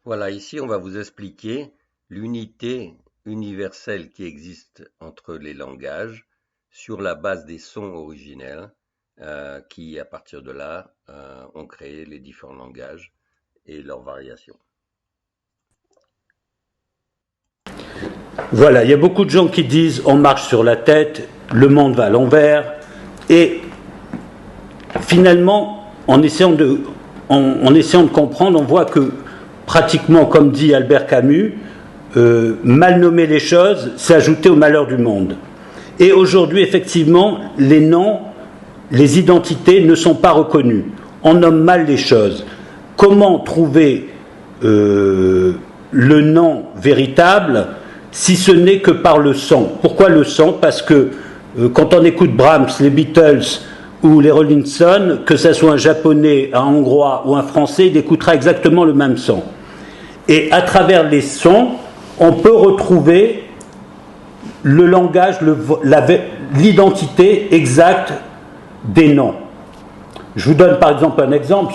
Voilà, ici on va vous expliquer l'unité universelle qui existe entre les langages sur la base des sons originels qui, à partir de là, ont créé les différents langages et leurs variations. Voilà, il y a beaucoup de gens qui disent on marche sur la tête, le monde va à l'envers, et finalement, en essayant de comprendre, on voit que pratiquement, comme dit Albert Camus, mal nommer les choses, c'est ajouter au malheur du monde. Et aujourd'hui, effectivement, les noms, les identités ne sont pas reconnues. On nomme mal les choses. Comment trouver le nom véritable si ce n'est que par le son? Pourquoi le son? Parce que quand on écoute Brahms, les Beatles ou les Rolling Stones, que ce soit un japonais, un hongrois ou un français, il écoutera exactement le même son. Et à travers les sons, on peut retrouver le langage, l'identité exacte des noms. Je vous donne par exemple un exemple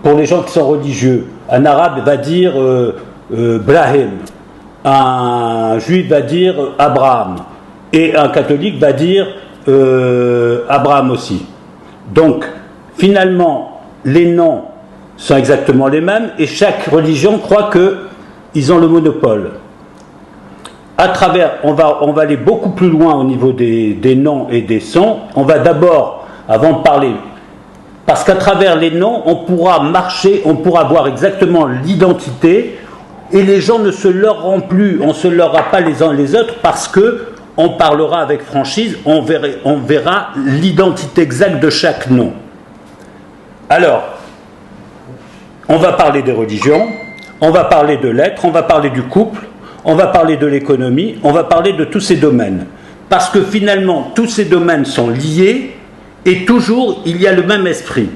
pour les gens qui sont religieux. Un arabe va dire Brahim, un juif va dire Abraham, et un catholique va dire Abraham aussi. Donc, finalement, les noms sont exactement les mêmes, et chaque religion croit qu'ils ont le monopole. À travers, on va aller beaucoup plus loin au niveau des noms et des sons. On va d'abord, avant de parler, parce qu'à travers les noms, on pourra marcher, on pourra voir exactement l'identité, et les gens ne se leurront plus, on ne se leurra pas les uns les autres, parce que on parlera avec franchise, on verra l'identité exacte de chaque nom. Alors, on va parler des religions, on va parler de l'être, on va parler du couple, on va parler de l'économie, on va parler de tous ces domaines. Parce que finalement, tous ces domaines sont liés et toujours il y a le même esprit.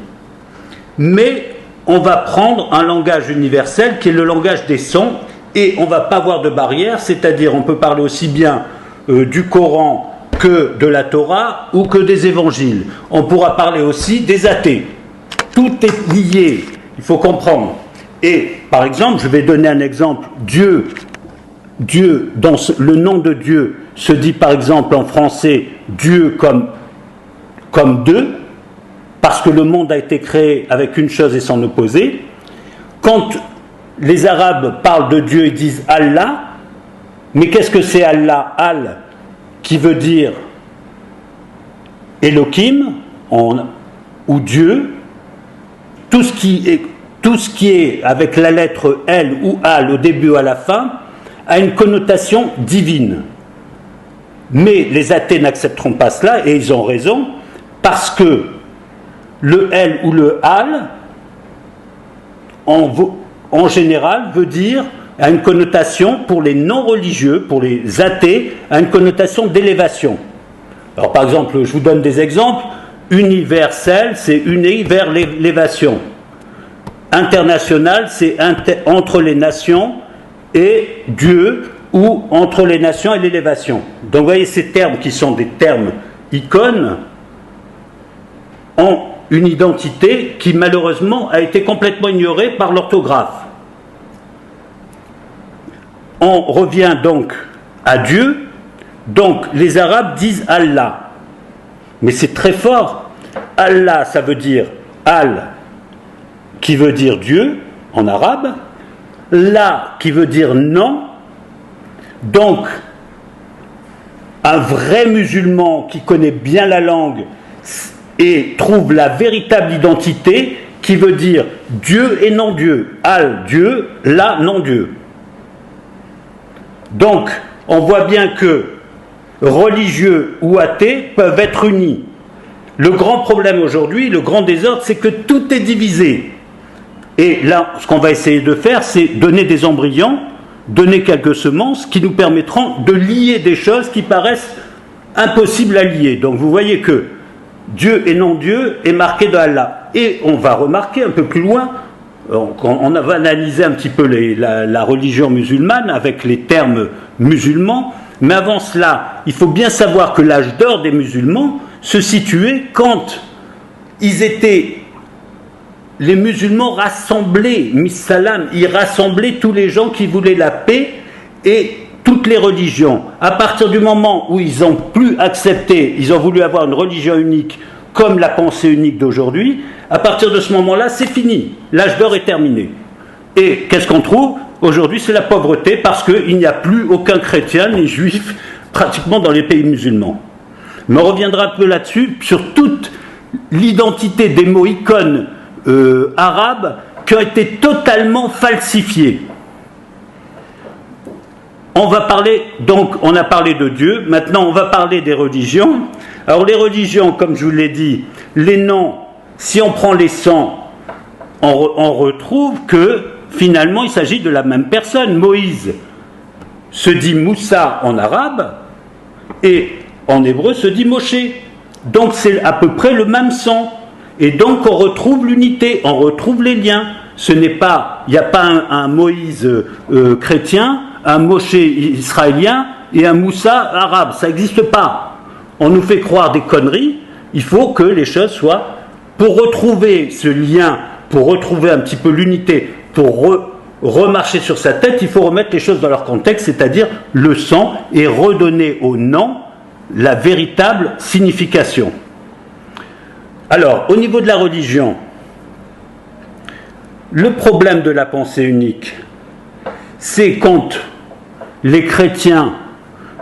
Mais on va prendre un langage universel qui est le langage des sons et on ne va pas avoir de barrière, c'est-à-dire on peut parler aussi bien du Coran que de la Torah ou que des évangiles. On pourra parler aussi des athées. Tout est lié, il faut comprendre. Et par exemple, je vais donner un exemple, Dieu, dans le nom de Dieu se dit par exemple en français Dieu comme deux, parce que le monde a été créé avec une chose et son opposé. Quand les Arabes parlent de Dieu, ils disent Allah, mais qu'est-ce que c'est Allah? Al, qui veut dire Elohim, ou Dieu, tout ce qui est avec la lettre L ou Al au début ou à la fin, a une connotation divine. Mais les athées n'accepteront pas cela, et ils ont raison, parce que le L ou le Al, en général, veut dire, a une connotation, pour les non-religieux, pour les athées, a une connotation d'élévation. Alors par exemple, je vous donne des exemples. Universel, c'est uni vers l'élévation. International, c'est entre les nations et Dieu, ou entre les nations et l'élévation. Donc vous voyez, ces termes qui sont des termes icônes ont une identité qui malheureusement a été complètement ignorée par l'orthographe. On revient donc à Dieu. Donc les Arabes disent Allah, mais c'est très fort. Allah, ça veut dire Al, qui veut dire Dieu en arabe, La, qui veut dire non. Donc un vrai musulman qui connaît bien la langue et trouve la véritable identité, qui veut dire Dieu et non Dieu, Al, Dieu, La, non Dieu. Donc on voit bien que religieux ou athées peuvent être unis. Le grand problème aujourd'hui, le grand désordre, c'est que tout est divisé. Et là, ce qu'on va essayer de faire, c'est donner des embryons, donner quelques semences qui nous permettront de lier des choses qui paraissent impossibles à lier. Donc vous voyez que Dieu et non-Dieu est marqué dans Allah. Et on va remarquer un peu plus loin, on va analyser un petit peu la religion musulmane avec les termes musulmans, mais avant cela, il faut bien savoir que l'âge d'or des musulmans se situait quand ils étaient les musulmans rassemblaient, missalam, ils rassemblaient tous les gens qui voulaient la paix et toutes les religions. À partir du moment où ils n'ont plus accepté, ils ont voulu avoir une religion unique comme la pensée unique d'aujourd'hui, à partir de ce moment-là, c'est fini. L'âge d'or est terminé. Et qu'est-ce qu'on trouve ? Aujourd'hui, c'est la pauvreté parce qu'il n'y a plus aucun chrétien ni juif pratiquement dans les pays musulmans. Mais on reviendra un peu là-dessus, sur toute l'identité des mots icônes arabes qui ont été totalement falsifiés. On va parler, donc on a parlé de Dieu, maintenant on va parler des religions. Alors les religions, comme je vous l'ai dit, les noms, si on prend les sons, on retrouve que finalement il s'agit de la même personne. Moïse se dit Moussa en arabe et en hébreu se dit Moshe. Donc c'est à peu près le même son. Et donc on retrouve l'unité, on retrouve les liens. Il n'y a pas un Moïse chrétien, un Moshe israélien et un Moussa arabe. Ça n'existe pas. On nous fait croire des conneries. Il faut que les choses soient... Pour retrouver ce lien, pour retrouver un petit peu l'unité, pour remarcher sur sa tête, il faut remettre les choses dans leur contexte, c'est-à-dire le son, et redonner au nom la véritable signification. Alors, au niveau de la religion, le problème de la pensée unique, c'est quand les chrétiens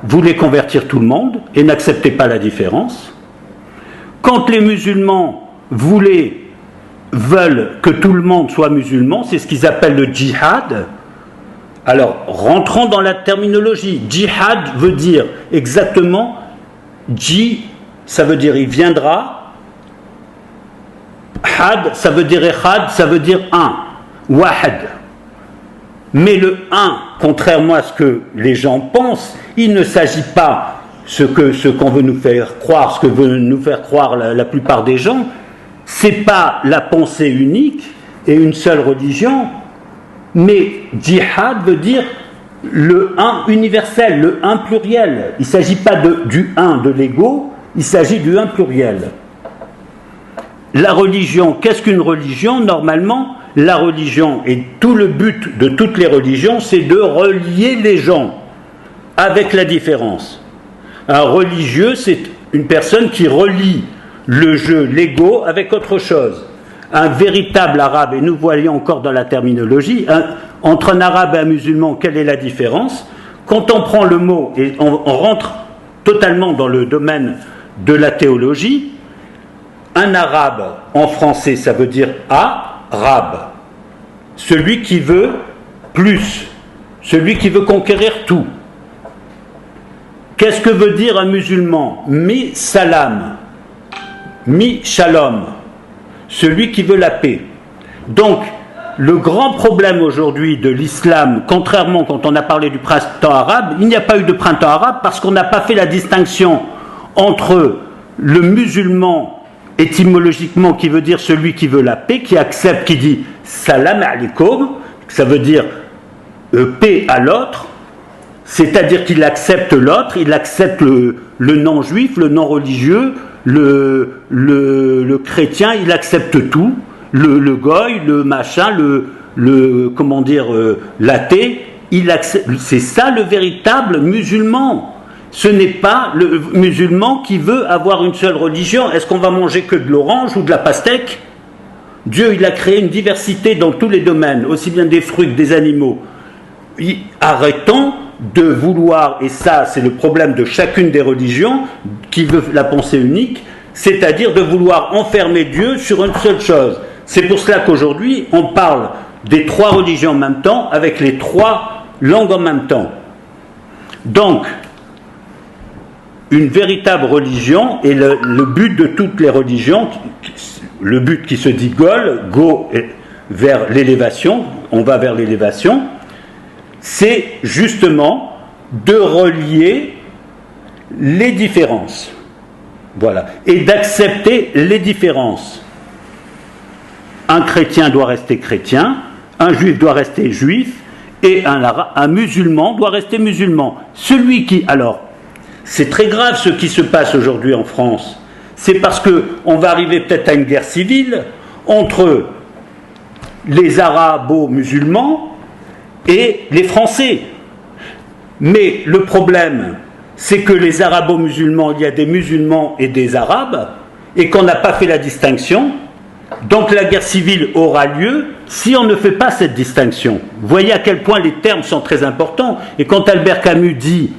voulaient convertir tout le monde et n'acceptaient pas la différence, quand les musulmans veulent que tout le monde soit musulman, c'est ce qu'ils appellent le djihad. Alors, rentrons dans la terminologie. Djihad veut dire exactement, ça veut dire il viendra, had, ça veut dire echad, ça veut dire un, wahad. Mais le un, contrairement à ce que les gens pensent, il ne s'agit pas ce qu'on veut nous faire croire, ce que veut nous faire croire la plupart des gens, c'est pas la pensée unique et une seule religion, mais djihad veut dire le un universel, le un pluriel. Il ne s'agit pas du un de l'ego, il s'agit du un pluriel. La religion, qu'est-ce qu'une religion ? Normalement, la religion, et tout le but de toutes les religions, c'est de relier les gens avec la différence. Un religieux, c'est une personne qui relie le jeu, l'ego, avec autre chose. Un véritable arabe, et nous voyons encore dans la terminologie, entre un arabe et un musulman, quelle est la différence ? Quand on prend le mot, et on rentre totalement dans le domaine de la théologie, un arabe, en français, ça veut dire arabe. Celui qui veut plus, celui qui veut conquérir tout. Qu'est-ce que veut dire un musulman ? Mi salam, mi shalom, celui qui veut la paix. Donc, le grand problème aujourd'hui de l'islam, contrairement quand on a parlé du printemps arabe, il n'y a pas eu de printemps arabe parce qu'on n'a pas fait la distinction entre le musulman étymologiquement qui veut dire celui qui veut la paix, qui accepte, qui dit salam alaikum, ça veut dire paix à l'autre, c'est-à-dire qu'il accepte l'autre, il accepte le non-juif, le non-religieux, le chrétien, il accepte tout, le goy, le machin, l'athée, c'est ça le véritable musulman. Ce n'est pas le musulman qui veut avoir une seule religion. Est-ce qu'on va manger que de l'orange ou de la pastèque ? Dieu, il a créé une diversité dans tous les domaines, aussi bien des fruits que des animaux. Arrêtons de vouloir, et ça c'est le problème de chacune des religions qui veut la pensée unique, c'est-à-dire de vouloir enfermer Dieu sur une seule chose. C'est pour cela qu'aujourd'hui on parle des trois religions en même temps, avec les trois langues en même temps. Donc, une véritable religion, et le but de toutes les religions, le but qui se dit go vers l'élévation, on va vers l'élévation, c'est justement de relier les différences. Voilà. Et d'accepter les différences. Un chrétien doit rester chrétien, un juif doit rester juif, et un musulman doit rester musulman. Alors, c'est très grave ce qui se passe aujourd'hui en France. C'est parce qu'on va arriver peut-être à une guerre civile entre les arabo-musulmans et les Français. Mais le problème, c'est que les arabo-musulmans, il y a des musulmans et des arabes, et qu'on n'a pas fait la distinction. Donc la guerre civile aura lieu si on ne fait pas cette distinction. Vous voyez à quel point les termes sont très importants. Et quand Albert Camus dit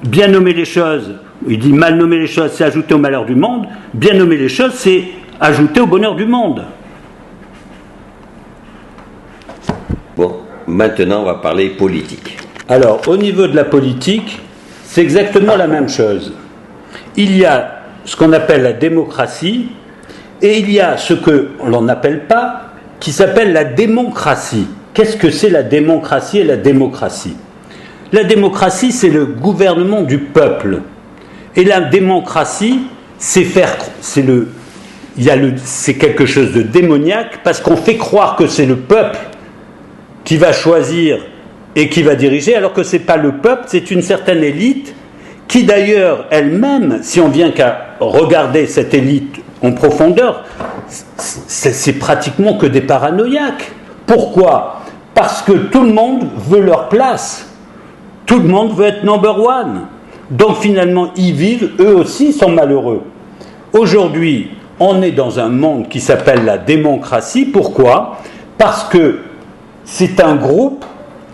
bien nommer les choses, il dit mal nommer les choses, c'est ajouter au malheur du monde. Bien nommer les choses, c'est ajouter au bonheur du monde. Bon, maintenant on va parler politique. Alors, au niveau de la politique, c'est exactement la même chose. Il y a ce qu'on appelle la démocratie, et il y a ce que l'on n'appelle pas, qui s'appelle la démocratie. Qu'est-ce que c'est la démocratie et la démocratie? La démocratie, c'est le gouvernement du peuple. Et la démocratie, c'est quelque chose de démoniaque, parce qu'on fait croire que c'est le peuple qui va choisir et qui va diriger, alors que ce n'est pas le peuple, c'est une certaine élite, qui d'ailleurs, elle-même, si on vient qu'à regarder cette élite en profondeur, c'est pratiquement que des paranoïaques. Pourquoi? Parce que tout le monde veut leur place. Tout le monde veut être number one. Donc finalement, ils vivent, eux aussi sont malheureux. Aujourd'hui, on est dans un monde qui s'appelle la démocratie. Pourquoi? Parce que c'est un groupe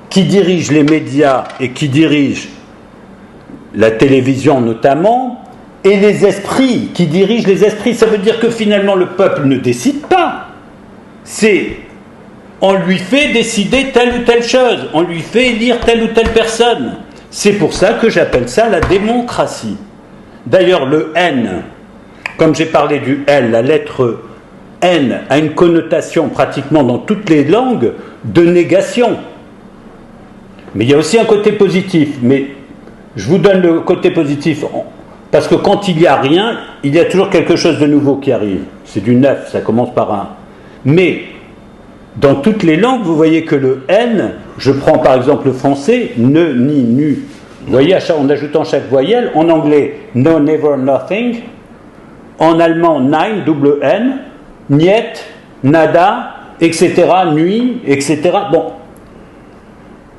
qui dirige les médias et qui dirige la télévision notamment, et les esprits, qui dirigent les esprits. Ça veut dire que finalement le peuple ne décide pas. On lui fait décider telle ou telle chose, on lui fait élire telle ou telle personne. C'est pour ça que j'appelle ça la démocratie. D'ailleurs, le N, comme j'ai parlé du L, la lettre N a une connotation pratiquement dans toutes les langues de négation. Mais il y a aussi un côté positif. Mais je vous donne le côté positif, parce que quand il n'y a rien, il y a toujours quelque chose de nouveau qui arrive. C'est du neuf, ça commence par un. Mais dans toutes les langues, vous voyez que le N, je prends par exemple le français, ne, ni, nu. Vous voyez, en ajoutant chaque voyelle, en anglais, no, never, nothing. En allemand, nein, double N, niet, nada, etc., nuit, etc. Bon.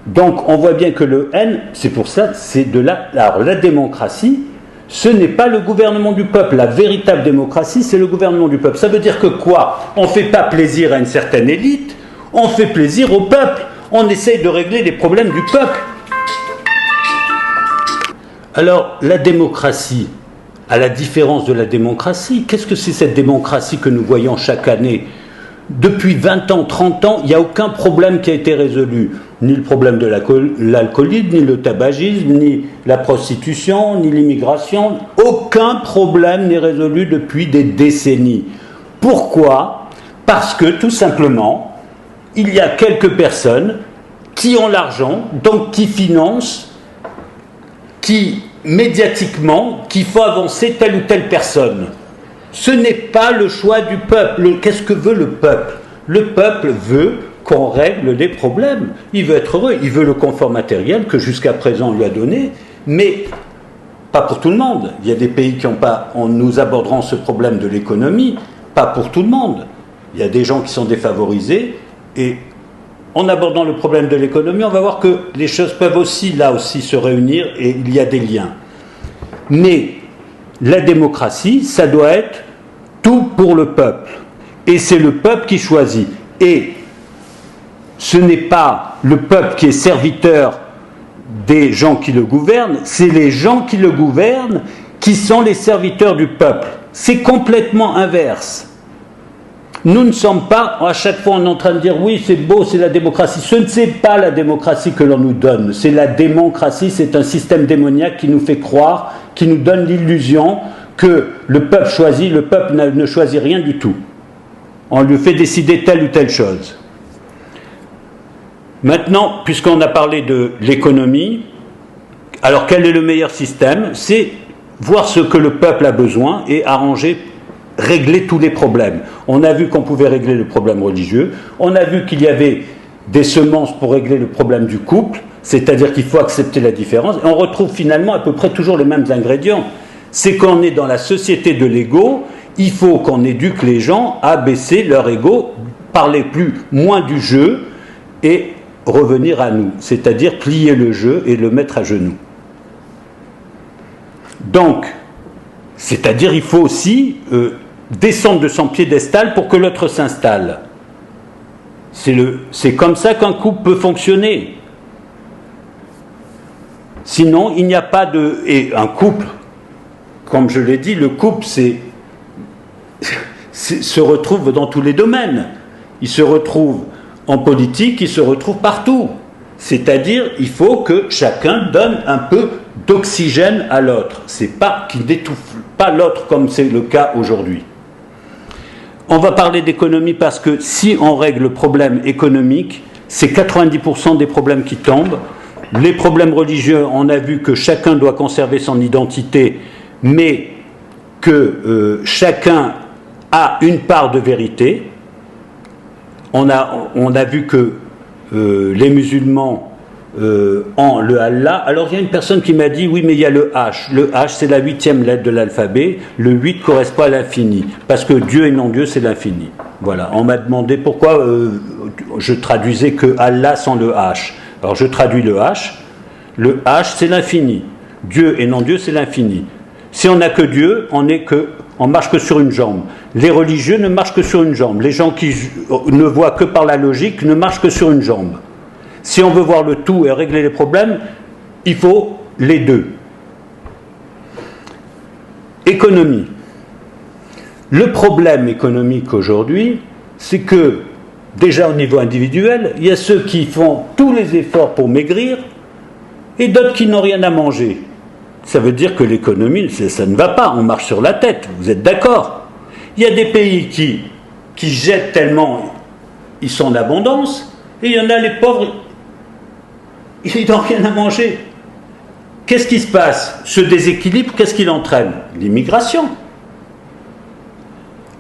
Donc, on voit bien que le N, c'est pour ça, c'est de là. Alors, la démocratie, ce n'est pas le gouvernement du peuple. La véritable démocratie, c'est le gouvernement du peuple. Ça veut dire que quoi? On ne fait pas plaisir à une certaine élite, on fait plaisir au peuple. On essaye de régler les problèmes du peuple. Alors, la démocratie, à la différence de la démocratie, qu'est-ce que c'est cette démocratie que nous voyons chaque année? Depuis 20 ans, 30 ans, il n'y a aucun problème qui a été résolu. Ni le problème de l'alcoolisme, ni le tabagisme, ni la prostitution, ni l'immigration. Aucun problème n'est résolu depuis des décennies. Pourquoi? Parce que, tout simplement, il y a quelques personnes qui ont l'argent, donc qui financent, qui, médiatiquement, qui font avancer telle ou telle personne. Ce n'est pas le choix du peuple. Qu'est-ce que veut le peuple? Le peuple veut qu'on règle les problèmes. Il veut être heureux. Il veut le confort matériel que jusqu'à présent on lui a donné, mais pas pour tout le monde. Il y a des pays qui n'ont pas... Nous aborderons ce problème de l'économie, pas pour tout le monde. Il y a des gens qui sont défavorisés, et en abordant le problème de l'économie, on va voir que les choses peuvent aussi, là aussi, se réunir, et il y a des liens. Mais la démocratie, ça doit être tout pour le peuple. Et c'est le peuple qui choisit. Et ce n'est pas le peuple qui est serviteur des gens qui le gouvernent, c'est les gens qui le gouvernent qui sont les serviteurs du peuple. C'est complètement inverse. Nous ne sommes pas, à chaque fois on est en train de dire oui c'est beau, c'est la démocratie. Ce n'est pas la démocratie que l'on nous donne, c'est la démocratie, c'est un système démoniaque qui nous fait croire, qui nous donne l'illusion que le peuple choisit, le peuple ne choisit rien du tout. On lui fait décider telle ou telle chose. Maintenant, puisqu'on a parlé de l'économie, alors quel est le meilleur système? C'est voir ce que le peuple a besoin et arranger, régler tous les problèmes. On a vu qu'on pouvait régler le problème religieux, on a vu qu'il y avait des semences pour régler le problème du couple, c'est-à-dire qu'il faut accepter la différence, et on retrouve finalement à peu près toujours les mêmes ingrédients. C'est qu'on est dans la société de l'ego, il faut qu'on éduque les gens à baisser leur ego parler moins du jeu et revenir à nous, c'est-à-dire plier le jeu et le mettre à genoux. Donc, c'est-à-dire il faut aussi descendre de son piédestal pour que l'autre s'installe. C'est comme ça qu'un couple peut fonctionner. Sinon, il n'y a pas de... Et un couple, comme je l'ai dit, le couple se retrouve dans tous les domaines. Il se retrouve en politique, il se retrouve partout. C'est-à-dire, il faut que chacun donne un peu d'oxygène à l'autre. C'est pas qu'il n'étouffe pas l'autre comme c'est le cas aujourd'hui. On va parler d'économie parce que si on règle le problème économique, c'est 90% des problèmes qui tombent. Les problèmes religieux, on a vu que chacun doit conserver son identité, mais que chacun a une part de vérité. On a vu que les musulmans ont le Allah. Alors il y a une personne qui m'a dit, oui mais il y a le H. Le H c'est la 8e lettre de l'alphabet. Le 8 correspond à l'infini. Parce que Dieu et non-Dieu c'est l'infini. Voilà, on m'a demandé pourquoi je traduisais que Allah sans le H. Alors je traduis le H. Le H c'est l'infini. Dieu et non-Dieu c'est l'infini. Si on n'a que Dieu, on marche que sur une jambe. Les religieux ne marchent que sur une jambe. Les gens qui ne voient que par la logique ne marchent que sur une jambe. Si on veut voir le tout et régler les problèmes, il faut les deux. Économie. Le problème économique aujourd'hui, c'est que, déjà au niveau individuel, il y a ceux qui font tous les efforts pour maigrir et d'autres qui n'ont rien à manger. Ça veut dire que l'économie, ça ne va pas, on marche sur la tête, vous êtes d'accord? Il y a des pays qui jettent tellement, ils sont en abondance, et il y en a les pauvres, ils n'ont rien à manger. Qu'est-ce qui se passe? Ce déséquilibre, qu'est-ce qu'il entraîne? L'immigration.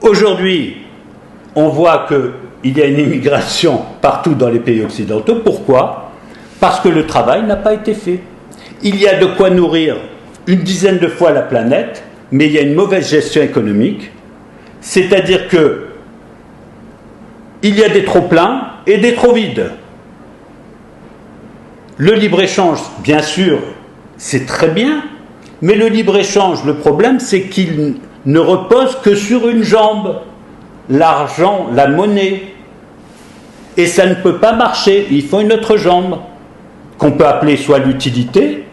Aujourd'hui, on voit qu'il y a une immigration partout dans les pays occidentaux. Pourquoi? Parce que le travail n'a pas été fait. Il y a de quoi nourrir une dizaine de fois la planète, mais il y a une mauvaise gestion économique, c'est-à-dire que il y a des trop-pleins et des trop-vides. Le libre-échange, bien sûr, c'est très bien, mais le libre-échange, le problème, c'est qu'il ne repose que sur une jambe, l'argent, la monnaie, et ça ne peut pas marcher, il faut une autre jambe, qu'on peut appeler soit l'utilité,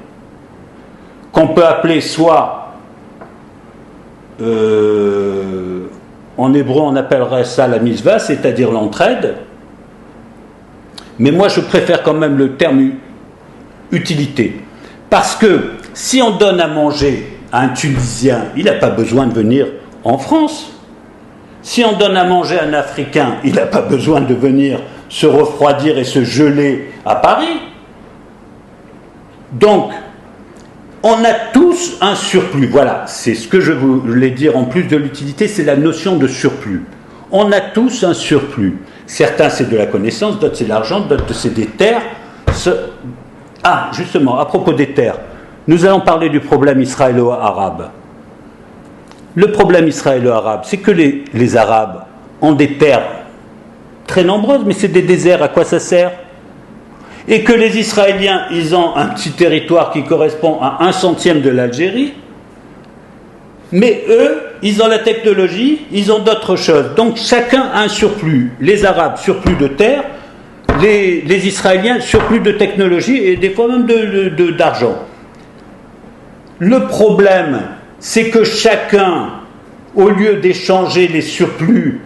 qu'on peut appeler soit, en hébreu on appellerait ça la misva, c'est-à-dire l'entraide, mais moi je préfère quand même le terme utilité, parce que si on donne à manger à un Tunisien, il n'a pas besoin de venir en France. Si on donne à manger à un Africain, il n'a pas besoin de venir se refroidir et se geler à Paris. Donc, on a tous un surplus. Voilà, c'est ce que je voulais dire en plus de l'utilité, c'est la notion de surplus. On a tous un surplus. Certains, c'est de la connaissance, d'autres, c'est de l'argent, d'autres, c'est des terres. Ah, justement, à propos des terres, nous allons parler du problème israélo-arabe. Le problème israélo-arabe, c'est que les Arabes ont des terres très nombreuses, mais c'est des déserts, à quoi ça sert? Et que les Israéliens, ils ont un petit territoire qui correspond à 1/100 de l'Algérie, mais eux, ils ont la technologie, ils ont d'autres choses. Donc chacun a un surplus. Les Arabes, surplus de terre, les Israéliens, surplus de technologie et des fois même d'argent. Le problème, c'est que chacun, au lieu d'échanger les surplus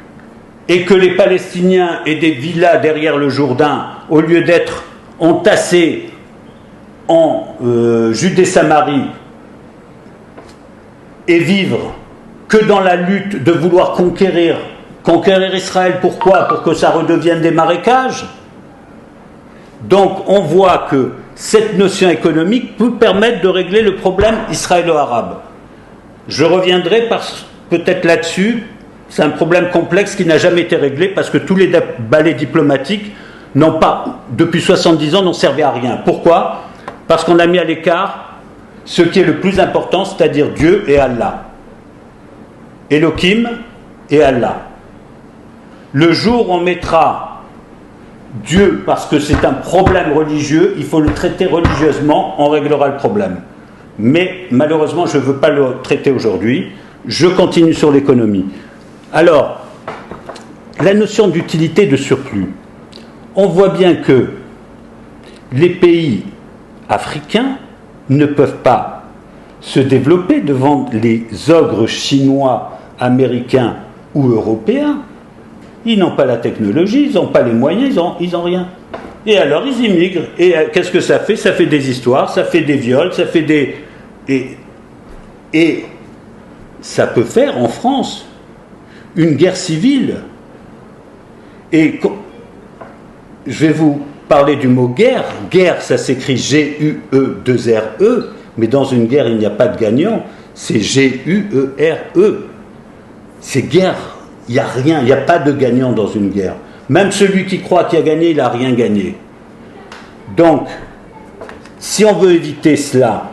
et que les Palestiniens aient des villas derrière le Jourdain, au lieu d'être entassés en Judée-Samarie et vivre que dans la lutte de vouloir conquérir Israël, pourquoi? Pour que ça redevienne des marécages. Donc on voit que cette notion économique peut permettre de régler le problème israélo-arabe. Je reviendrai peut-être là-dessus, c'est un problème complexe qui n'a jamais été réglé parce que tous les balais diplomatiques n'ont pas, depuis 70 ans, n'ont servi à rien. Pourquoi? Parce qu'on a mis à l'écart ce qui est le plus important, c'est-à-dire Dieu et Allah. Elohim et Allah. Le jour où on mettra Dieu, parce que c'est un problème religieux, il faut le traiter religieusement, on réglera le problème. Mais malheureusement, je ne veux pas le traiter aujourd'hui. Je continue sur l'économie. Alors, la notion d'utilité de surplus. On voit bien que les pays africains ne peuvent pas se développer devant les ogres chinois, américains ou européens. Ils n'ont pas la technologie, ils n'ont pas les moyens, ils n'ont rien. Et alors ils immigrent. Et qu'est-ce que ça fait? Ça fait des histoires, ça fait des viols, ça fait des... Et ça peut faire en France une guerre civile. Et je vais vous parler du mot guerre. Guerre, ça s'écrit G-U-E-2-R-E, mais dans une guerre, il n'y a pas de gagnant. C'est G-U-E-R-E. C'est guerre. Il n'y a rien, il n'y a pas de gagnant dans une guerre. Même celui qui croit qu'il a gagné, il n'a rien gagné. Donc, si on veut éviter cela,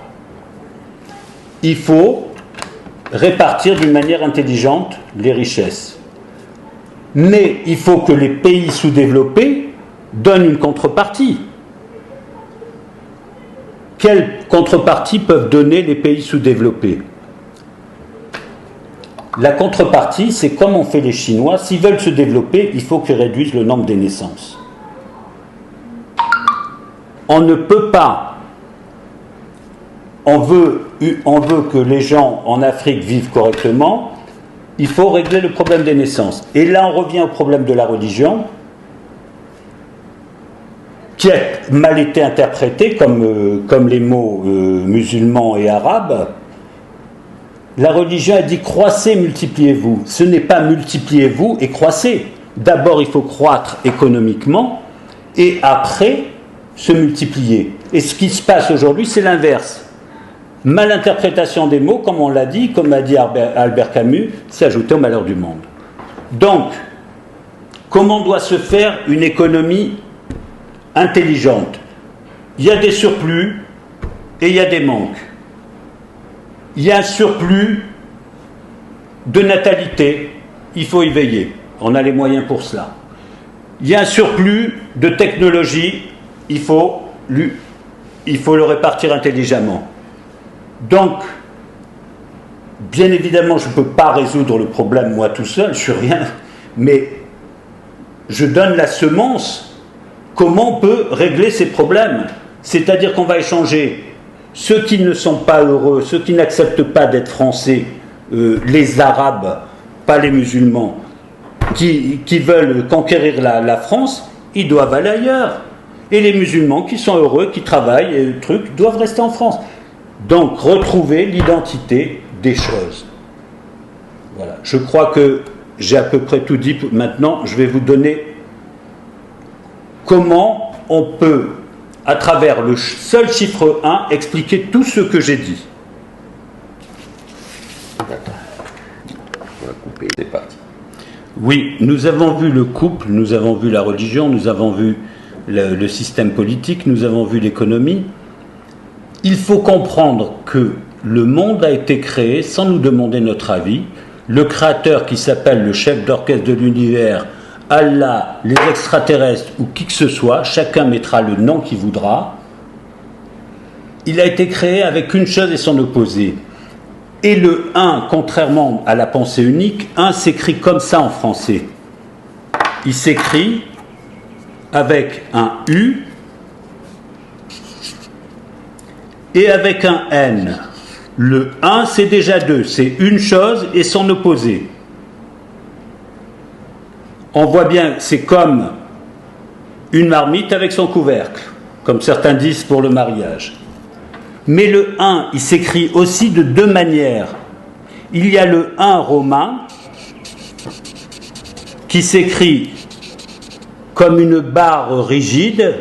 il faut répartir d'une manière intelligente les richesses. Mais il faut que les pays sous-développés donnent une contrepartie. Quelle contrepartie peuvent donner les pays sous-développés? La contrepartie, c'est comme ont fait les Chinois. S'ils veulent se développer, il faut qu'ils réduisent le nombre des naissances. On ne peut pas. On veut que les gens en Afrique vivent correctement. Il faut régler le problème des naissances. Et là, on revient au problème de la religion, qui a mal été interprété comme les mots musulmans et arabes. La religion a dit croissez, multipliez-vous. Ce n'est pas multipliez-vous et croissez. D'abord, il faut croître économiquement et après se multiplier. Et ce qui se passe aujourd'hui, c'est l'inverse. Malinterprétation des mots, comme on l'a dit, comme a dit Albert Camus, c'est ajouter au malheur du monde. Donc, comment doit se faire une économie intelligente? Il y a des surplus et il y a des manques. Il y a un surplus de natalité, il faut y veiller, on a les moyens pour cela. Il y a un surplus de technologie, il faut le répartir intelligemment. Donc, bien évidemment, je ne peux pas résoudre le problème moi tout seul, je ne suis rien, mais je donne la semence. Comment on peut régler ces problèmes? C'est-à-dire qu'on va échanger ceux qui ne sont pas heureux, ceux qui n'acceptent pas d'être français, les Arabes, pas les musulmans, qui veulent conquérir la France, ils doivent aller ailleurs. Et les musulmans qui sont heureux, qui travaillent, et trucs, doivent rester en France. Donc, retrouver l'identité des choses. Voilà. Je crois que j'ai à peu près tout dit. Maintenant, je vais vous donner comment on peut, à travers le seul chiffre 1, expliquer tout ce que j'ai dit. D'accord. On va couper, c'est parti. Oui, nous avons vu le couple, nous avons vu la religion, nous avons vu le système politique, nous avons vu l'économie. Il faut comprendre que le monde a été créé sans nous demander notre avis. Le créateur qui s'appelle le chef d'orchestre de l'univers, Allah, les extraterrestres ou qui que ce soit, chacun mettra le nom qu'il voudra. Il a été créé avec une chose et son opposé. Et le 1, contrairement à la pensée unique, 1 s'écrit comme ça en français. Il s'écrit avec un U et avec un N. Le 1, c'est déjà 2, c'est une chose et son opposé. On voit bien, c'est comme une marmite avec son couvercle, comme certains disent pour le mariage. Mais le 1, il s'écrit aussi de deux manières. Il y a le 1 romain, qui s'écrit comme une barre rigide.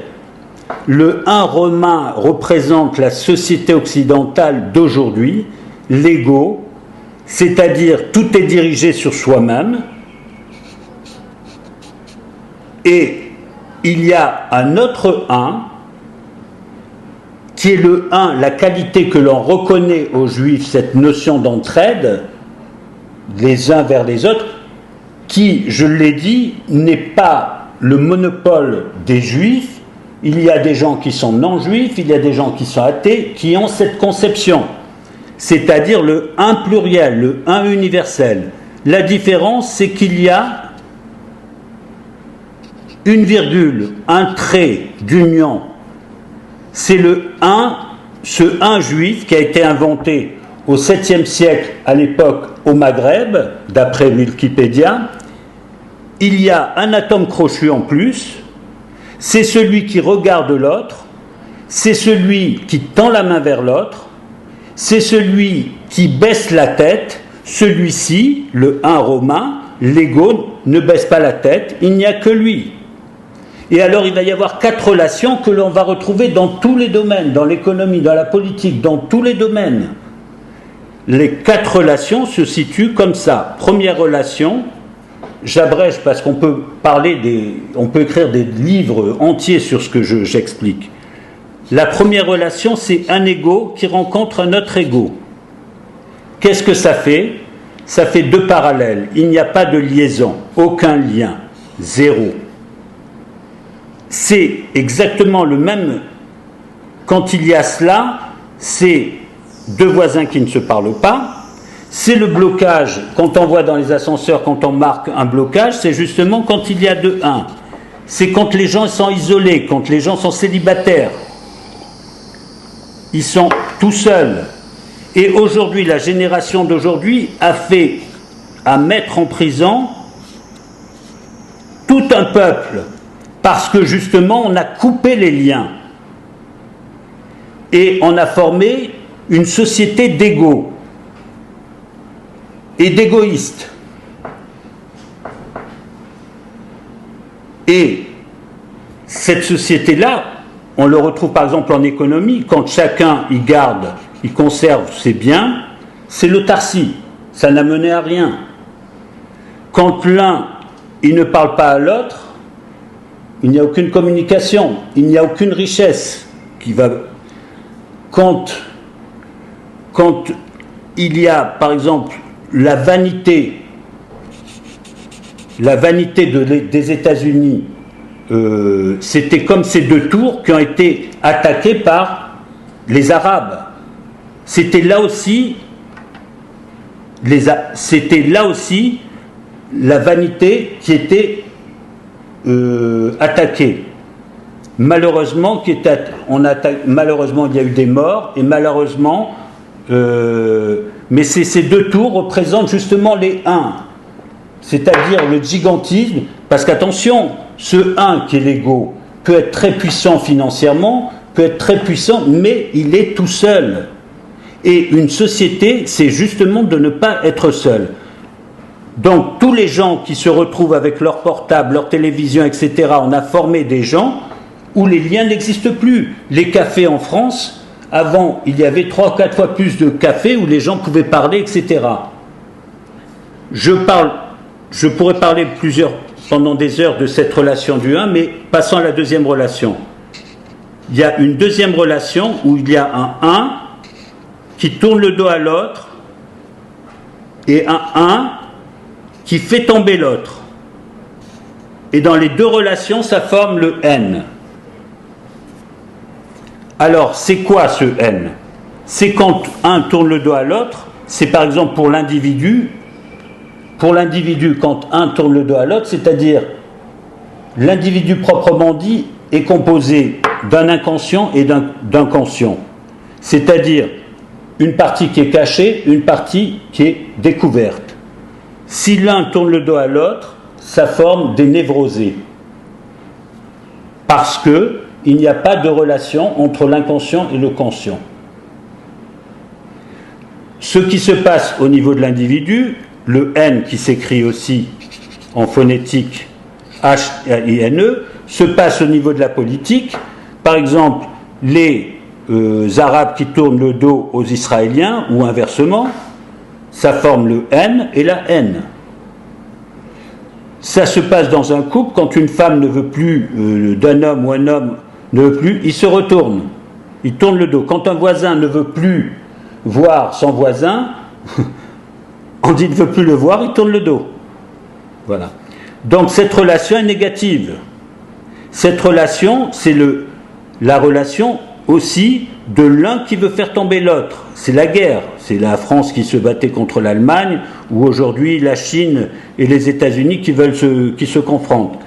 Le 1 romain représente la société occidentale d'aujourd'hui, l'ego, c'est-à-dire tout est dirigé sur soi-même. Et il y a un autre 1, qui est le 1, la qualité que l'on reconnaît aux Juifs, cette notion d'entraide, les uns vers les autres, qui, je l'ai dit, n'est pas le monopole des juifs. Il y a des gens qui sont non-juifs, il y a des gens qui sont athées, qui ont cette conception, c'est-à-dire le un pluriel, le un universel. La différence, c'est qu'il y a une virgule, un trait d'union. C'est le un, ce un juif qui a été inventé au 7e siècle, à l'époque, au Maghreb, d'après Wikipédia. Il y a un atome crochu en plus, c'est celui qui regarde l'autre, c'est celui qui tend la main vers l'autre, c'est celui qui baisse la tête, celui-ci, le un romain, l'ego, ne baisse pas la tête, il n'y a que lui. Et alors il va y avoir 4 relations que l'on va retrouver dans tous les domaines, dans l'économie, dans la politique, dans tous les domaines. Les 4 relations se situent comme ça. Première relation, j'abrège parce qu'on peut on peut écrire des livres entiers sur ce que j'explique. La première relation, c'est un ego qui rencontre un autre ego. Qu'est-ce que ça fait? Ça fait 2 parallèles. Il n'y a pas de liaison, aucun lien, zéro. C'est exactement le même. Quand il y a cela, c'est 2 voisins qui ne se parlent pas. C'est le blocage, quand on voit dans les ascenseurs, quand on marque un blocage, c'est justement quand il y a 2-1. C'est quand les gens sont isolés, quand les gens sont célibataires. Ils sont tout seuls. Et aujourd'hui, la génération d'aujourd'hui a fait à mettre en prison tout un peuple, parce que justement, on a coupé les liens. Et on a formé une société d'égaux et d'égoïstes. Et cette société-là, on le retrouve par exemple en économie, quand chacun y garde, il conserve ses biens, c'est l'autarcie, ça n'a mené à rien. Quand l'un, il ne parle pas à l'autre, il n'y a aucune communication, il n'y a aucune richesse qui va... Quand il y a, par exemple, la vanité des États-Unis, c'était comme ces 2 tours qui ont été attaquées par les Arabes. C'était là aussi la vanité qui était attaquée. Malheureusement, malheureusement, il y a eu des morts, et malheureusement, mais ces 2 tours représentent justement les 1, c'est-à-dire le gigantisme, parce qu'attention, ce 1 qui est l'ego peut être très puissant financièrement, peut être très puissant, mais il est tout seul. Et une société, c'est justement de ne pas être seul. Donc tous les gens qui se retrouvent avec leur portable, leur télévision, etc., on a formé des gens où les liens n'existent plus. Les cafés en France, avant, il y avait 3 ou 4 fois plus de cafés où les gens pouvaient parler, etc. Je pourrais parler pendant des heures de cette relation du 1, mais passons à la deuxième relation. Il y a une deuxième relation où il y a un 1 qui tourne le dos à l'autre et un 1 qui fait tomber l'autre. Et dans les 2 relations, ça forme le N. Alors, c'est quoi ce N? C'est quand un tourne le dos à l'autre, c'est par exemple pour l'individu, quand un tourne le dos à l'autre, c'est-à-dire l'individu proprement dit est composé d'un inconscient et d'un conscient. C'est-à-dire une partie qui est cachée, une partie qui est découverte. Si l'un tourne le dos à l'autre, ça forme des névrosés. Parce que il n'y a pas de relation entre l'inconscient et le conscient. Ce qui se passe au niveau de l'individu, le N qui s'écrit aussi en phonétique H-I-N-E, se passe au niveau de la politique. Par exemple, les Arabes qui tournent le dos aux Israéliens, ou inversement, ça forme le N et la N. Ça se passe dans un couple, quand une femme ne veut plus d'un homme ou un homme ne veut plus, il se retourne, il tourne le dos. Quand un voisin ne veut plus voir son voisin, on dit ne veut plus le voir, il tourne le dos. Voilà. Donc cette relation est négative. Cette relation, c'est la relation aussi de l'un qui veut faire tomber l'autre. C'est la guerre. C'est la France qui se battait contre l'Allemagne, ou aujourd'hui la Chine et les États-Unis qui se confrontent.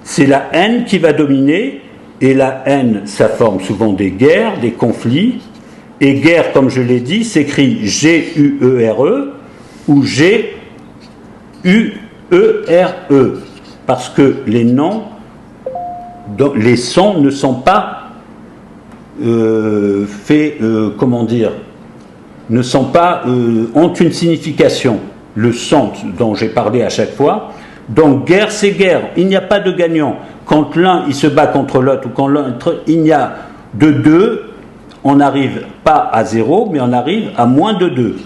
C'est la haine qui va dominer, et la haine, ça forme souvent des guerres, des conflits. Et guerre, comme je l'ai dit, s'écrit G-U-E-R-E ou G-U-E-R-E, parce que les noms, les sons ne sont pas ne sont pas ont une signification. Le son dont j'ai parlé à chaque fois. Donc guerre, c'est guerre. Il n'y a pas de gagnant. Quand l'un il se bat contre l'autre ou quand l'autre, il y a de deux, on n'arrive pas à 0, mais on arrive à moins de 2.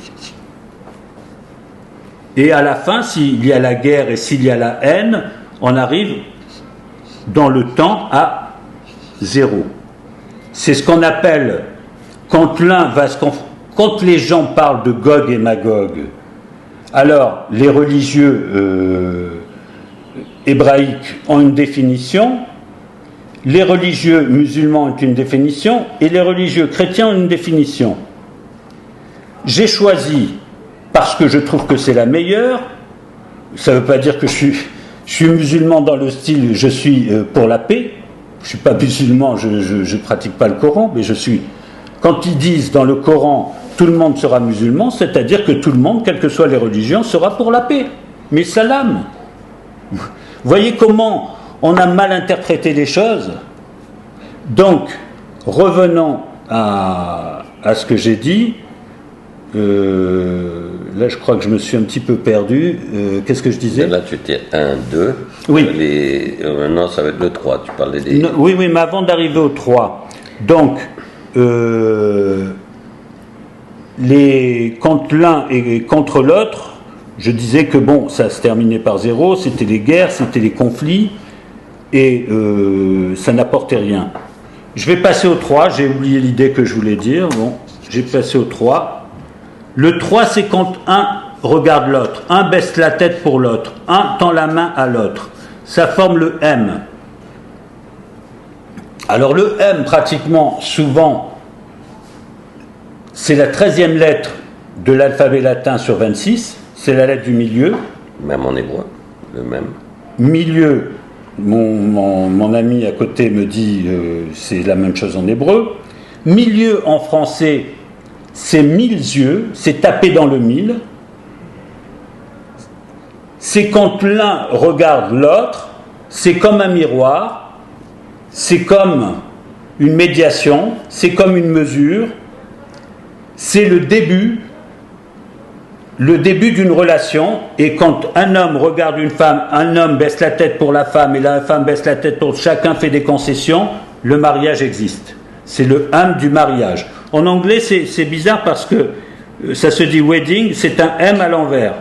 Et à la fin, s'il y a la guerre et s'il y a la haine, on arrive dans le temps à 0. C'est ce qu'on appelle, quand les gens parlent de Gog et Magog, alors les religieux hébraïques ont une définition, les religieux musulmans ont une définition, et les religieux chrétiens ont une définition. J'ai choisi, parce que je trouve que c'est la meilleure, ça ne veut pas dire que je suis musulman dans le style, je suis pour la paix, je ne suis pas musulman, je ne pratique pas le Coran, mais je suis... Quand ils disent dans le Coran, tout le monde sera musulman, c'est-à-dire que tout le monde, quelles que soient les religions, sera pour la paix. Mais salam. Vous voyez comment on a mal interprété les choses. Donc, revenons à ce que j'ai dit. Là, je crois que je me suis un petit peu perdu. Qu'est-ce que je disais ? Là, tu étais 1, 2. Oui. Maintenant, ça va être le 3. Tu parlais des... Non, oui, mais avant d'arriver au 3. Donc, quand l'un est contre l'autre, je disais que bon, ça se terminait par 0, c'était les guerres, c'était les conflits, et ça n'apportait rien. Je vais passer au 3, j'ai oublié l'idée que je voulais dire, bon, j'ai passé au 3. Le 3, c'est quand un regarde l'autre, un baisse la tête pour l'autre, un tend la main à l'autre. Ça forme le M. Alors le M, pratiquement, souvent, c'est la 13e lettre de l'alphabet latin sur 26, c'est la lettre du milieu. Même en hébreu, le même. Milieu, mon ami à côté me dit c'est la même chose en hébreu. Milieu en français, c'est 1000 yeux, c'est taper dans le mille. C'est quand l'un regarde l'autre, c'est comme un miroir, c'est comme une médiation, c'est comme une mesure, c'est le début d'une relation, et quand un homme regarde une femme, un homme baisse la tête pour la femme et la femme baisse la tête pour chacun fait des concessions, le mariage existe. C'est le M du mariage. En anglais, c'est bizarre parce que ça se dit wedding, c'est un M à l'envers.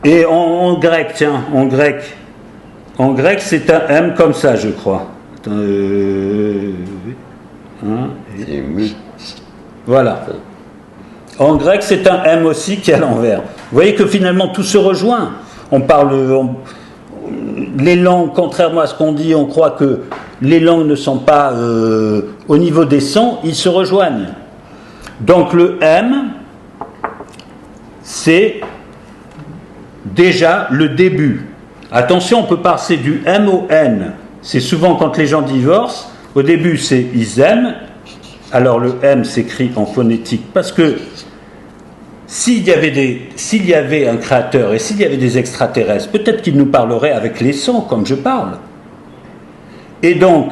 Et en grec, tiens, en grec, c'est un M comme ça, je crois. Voilà. En grec, c'est un M aussi qui est à l'envers. Vous voyez que finalement, tout se rejoint. Les langues, contrairement à ce qu'on dit, on croit que les langues ne sont pas au niveau des sons, ils se rejoignent. Donc le M, c'est déjà le début. Attention, on peut passer du M au N. C'est souvent quand les gens divorcent, au début c'est ils aiment, alors le M s'écrit en phonétique, parce que s'il y avait un créateur et s'il y avait des extraterrestres, peut-être qu'ils nous parleraient avec les sons, comme je parle. Et donc,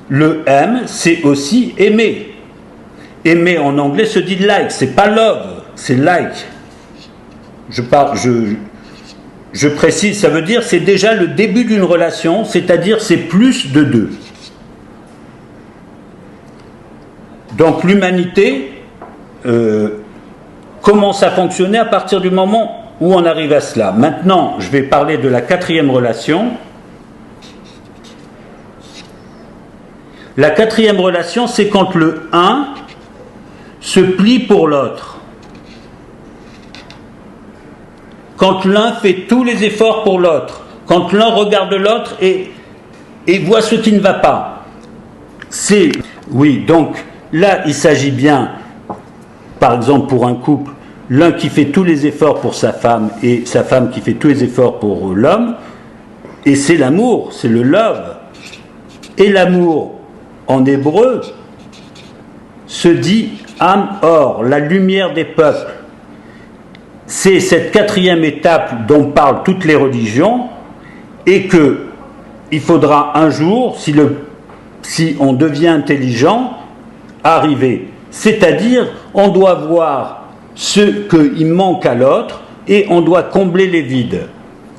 le M, c'est aussi aimer. Aimer en anglais se dit like, c'est pas love, c'est like. Je précise, ça veut dire c'est déjà le début d'une relation, c'est-à-dire c'est plus de deux. Donc l'humanité commence à fonctionner à partir du moment où on arrive à cela. Maintenant, je vais parler de la 4e relation. La 4e relation, c'est quand le 1 se plie pour l'autre. quand l'un fait tous les efforts pour l'autre, quand l'un regarde l'autre et voit ce qui ne va pas. Oui, donc là, il s'agit bien, par exemple pour un couple, l'un qui fait tous les efforts pour sa femme et sa femme qui fait tous les efforts pour l'homme, et c'est l'amour, c'est le love. Et l'amour, en hébreu, se dit Am Or, la lumière des peuples. C'est cette quatrième étape dont parlent toutes les religions, et que il faudra un jour, si on devient intelligent, arriver. C'est-à-dire, on doit voir ce qu'il manque à l'autre et on doit combler les vides.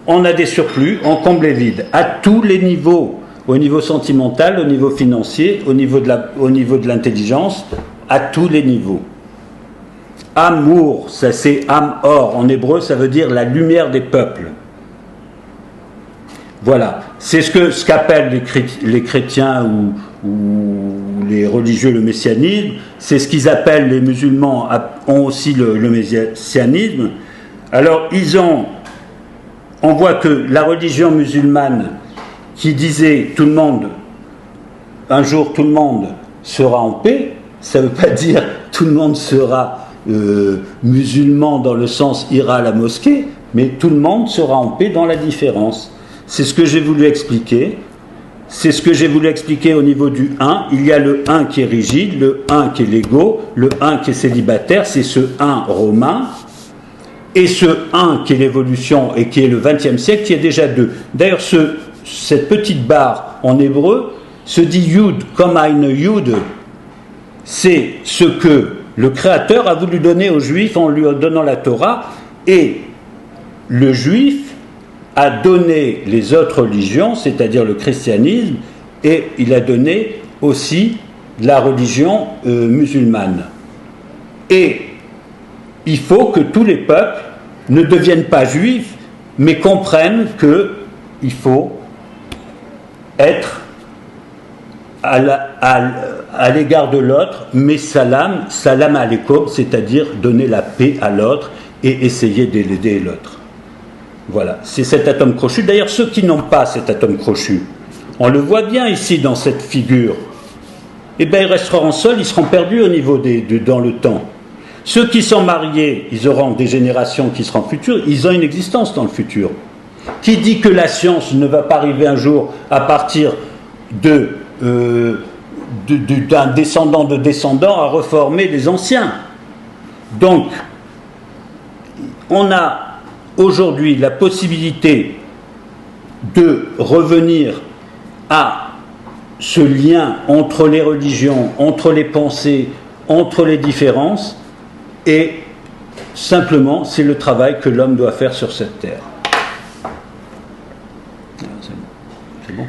On a des surplus, on comble les vides à tous les niveaux, au niveau sentimental, au niveau financier, au niveau de l'intelligence, à tous les niveaux. Amour, ça c'est Am Or, en hébreu ça veut dire la lumière des peuples. Voilà, c'est ce qu'appellent les chrétiens ou les religieux le messianisme, c'est ce qu'ils appellent, les musulmans ont aussi le messianisme. Alors on voit que la religion musulmane qui disait un jour tout le monde sera en paix, ça ne veut pas dire tout le monde sera musulman dans le sens ira à la mosquée, mais tout le monde sera en paix dans la différence. C'est ce que j'ai voulu expliquer. C'est ce que j'ai voulu expliquer au niveau du 1. Il y a le 1 qui est rigide, le 1 qui est l'ego, le 1 qui est célibataire, c'est ce 1 romain. Et ce 1 qui est l'évolution et qui est le 20e siècle, qui est déjà 2. D'ailleurs, cette petite barre en hébreu se dit Yud, comme eine Yud. C'est ce que le Créateur a voulu donner aux Juifs en lui donnant la Torah, et le Juif a donné les autres religions, c'est-à-dire le christianisme, et il a donné aussi la religion musulmane. Et il faut que tous les peuples ne deviennent pas juifs, mais comprennent qu'il faut être à l'égard de l'autre, mais salam aleikum, c'est-à-dire donner la paix à l'autre et essayer d'aider l'autre. Voilà, c'est cet atome crochu. D'ailleurs, ceux qui n'ont pas cet atome crochu, on le voit bien ici dans cette figure, eh bien ils resteront seuls, ils seront perdus au niveau dans le temps. Ceux qui sont mariés, ils auront des générations qui seront futures, ils ont une existence dans le futur. Qui dit que la science ne va pas arriver un jour à partir d'un descendant de descendant à reformer les anciens. Donc, on a aujourd'hui la possibilité de revenir à ce lien entre les religions, entre les pensées, entre les différences, et simplement c'est le travail que l'homme doit faire sur cette terre. C'est bon.